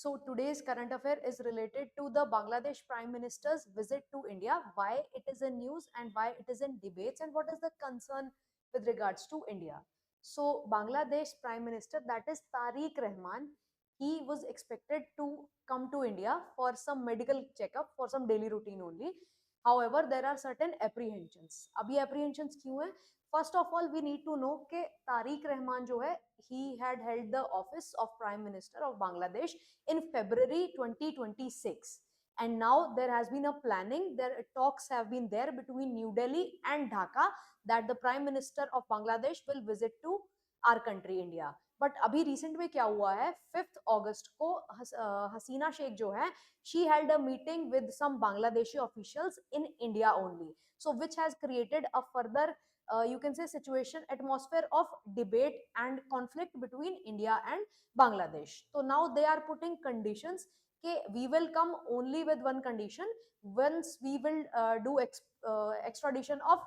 So today's current affair is related to the Bangladesh Prime Minister's visit to India, why it is in news and why it is in debates, and what is the concern with regards to India. So Bangladesh Prime Minister, that is Tarique Rahman, he was expected to come to India for some medical checkup, for some daily routine only. However, there are certain apprehensions. अभी apprehensions क्यों है? First of all, we need to know कि तारिक रहमान जो है, he had held the office of Prime Minister of Bangladesh in February 2026, and now there has been a planning, there talks have been there between New Delhi and Dhaka that the Prime Minister of Bangladesh will visit to our country India. But अभी recent में क्या हुआ है, 5th अगस्त को हसीना शेख जो है, she held a meeting with some Bangladeshi officials in India only, so which has created a further you can say situation, atmosphere of debate and conflict between India and Bangladesh. So now they are putting conditions कि we will come only with one condition, once we will do extradition of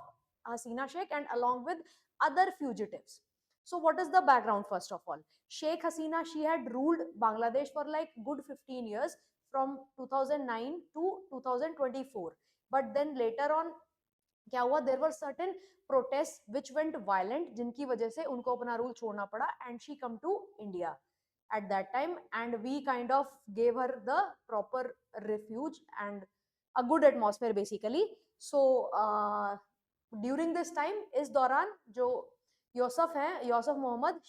Hasina Sheikh and along with other fugitives. So what is the background? First of all, Sheikh Hasina, she had ruled Bangladesh for like good 15 years from 2009 to 2024, but then later on क्या हुआ, there were certain protest which went violent, जिनकी वजह से उनको अपना rule छोड़ना पड़ा, and she come to India at that time, and we kind of gave her the proper refuge and a good atmosphere basically. So during this time, इस दौरान जो यूसुफ है, Yusuf Mohammad,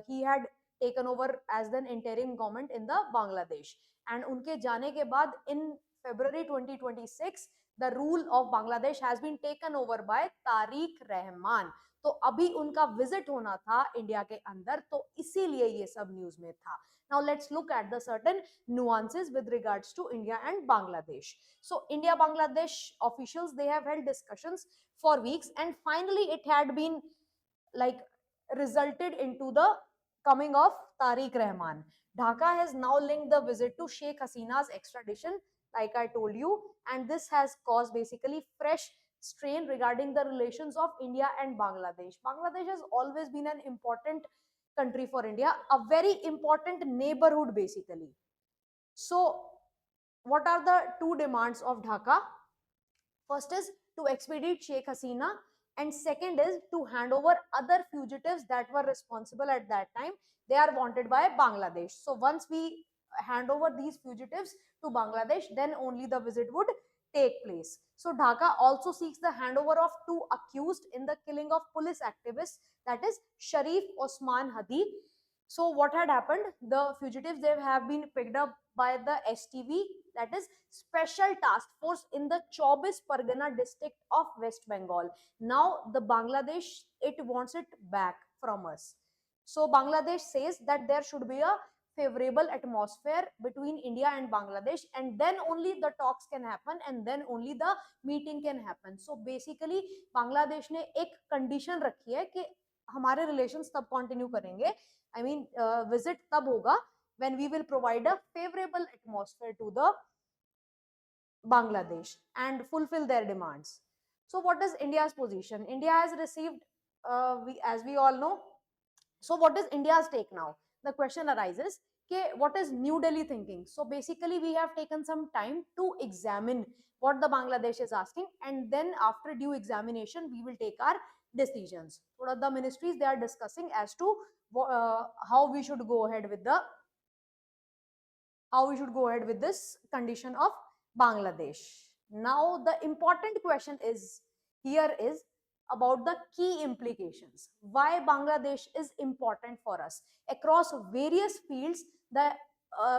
he had taken over as the interim government in the Bangladesh, and उनके जाने के बाद in February 2026 the rule of Bangladesh has been taken over by Tarique Rahman. तो अभी उनका विजिट होना था इंडिया के अंदर, तो इसीलिए ये सब न्यूज में था. Now let's look at the certain nuances with regards to India and Bangladesh. So India Bangladesh officials, they have held discussions for weeks, and finally it had been like resulted into the coming of Tarique Rahman. Dhaka has now linked the visit to Sheikh Hasina's extradition, like I told you, and this has caused basically fresh strain regarding the relations of India and Bangladesh. Bangladesh has always been an important country for India, a very important neighborhood basically. So what are the two demands of Dhaka? First is to expedite Sheikh Hasina, and second is to hand over other fugitives that were responsible at that time. They are wanted by Bangladesh. So once we hand over these fugitives to Bangladesh, then only the visit would take place. So Dhaka also seeks the handover of two accused in the killing of police activists, that is Sharif Osman Hadi. So what had happened? The fugitives, they have been picked up by the STV, that is Special Task Force in the 24 Pargana district of West Bengal. Now the Bangladesh, it wants it back from us. So Bangladesh says that there should be a favorable atmosphere between India and Bangladesh, and then only the talks can happen, and then only the meeting can happen. So basically Bangladesh ने एक condition रखी है कि हमारे relations तब continue करेंगे, I mean visit तब होगा when we will provide a favorable atmosphere to the Bangladesh and fulfill their demands. So what is India's position? India has received, as we all know, so what is India's take now? The question arises, okay, what is New Delhi thinking? So basically we have taken some time to examine what the Bangladesh is asking, and then after due examination we will take our decisions. What are the ministries, they are discussing as to how we should go ahead with this condition of Bangladesh. Now the important question is here is about the key implications. Why Bangladesh is important for us across various fields. The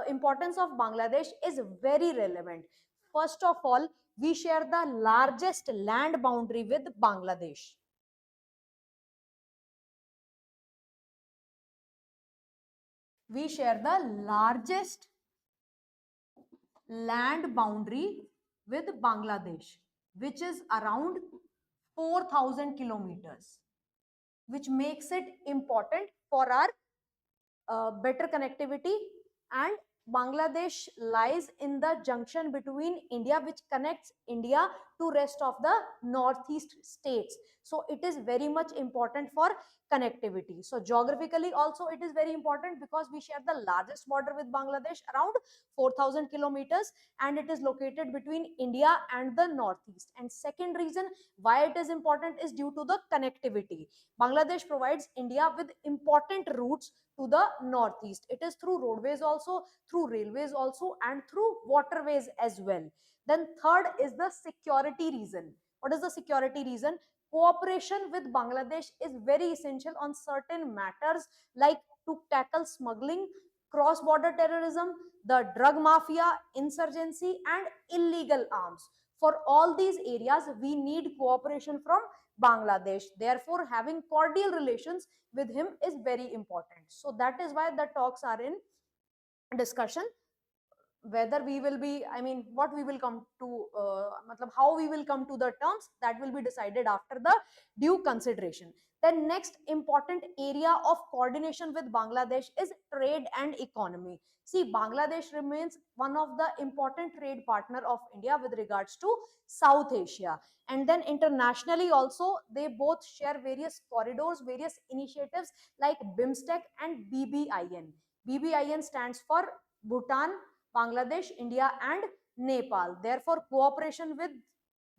importance of Bangladesh is very relevant. First of all, we share the largest land boundary with Bangladesh. We share the largest land boundary with Bangladesh, which is around 4,000 kilometers, which makes it important for our better connectivity and Bangladesh lies in the junction between India, which connects India to rest of the northeast states. So it is very much important for connectivity. So geographically also it is very important because we share the largest border with Bangladesh, around 4,000 kilometers, and it is located between India and the northeast. And second reason why it is important is due to the connectivity. Bangladesh provides India with important routes to the northeast. It is through roadways also, through railways also, and through waterways as well. Then third is the security reason. What is the security reason? Cooperation with Bangladesh is very essential on certain matters, like to tackle smuggling, cross border terrorism, the drug mafia, insurgency, and illegal arms. For all these areas we need cooperation from Bangladesh. Therefore having cordial relations with him is very important. So that is why the talks are in discussion. Whether we will be, I mean, what we will come to, how we will come to the terms, that will be decided after the due consideration. Then next important area of coordination with Bangladesh is trade and economy. See, Bangladesh remains one of the important trade partner of India with regards to South Asia. And then internationally also they both share various corridors, various initiatives like BIMSTEC and BBIN. BBIN stands for Bhutan, Bangladesh, India, and Nepal. Therefore, cooperation with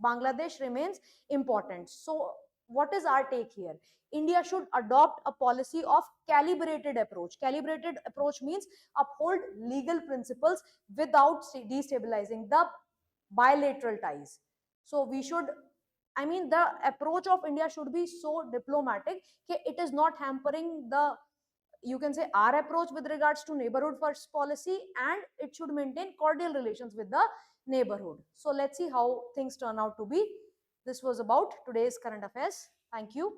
Bangladesh remains important. So, what is our take here? India should adopt a policy of calibrated approach. Calibrated approach means uphold legal principles without destabilizing the bilateral ties. So, we should, I mean, the approach of India should be so diplomatic that it is not hampering the, you can say, our approach with regards to neighborhood first policy, and it should maintain cordial relations with the neighborhood. So let's see how things turn out to be. This was about today's current affairs. Thank you.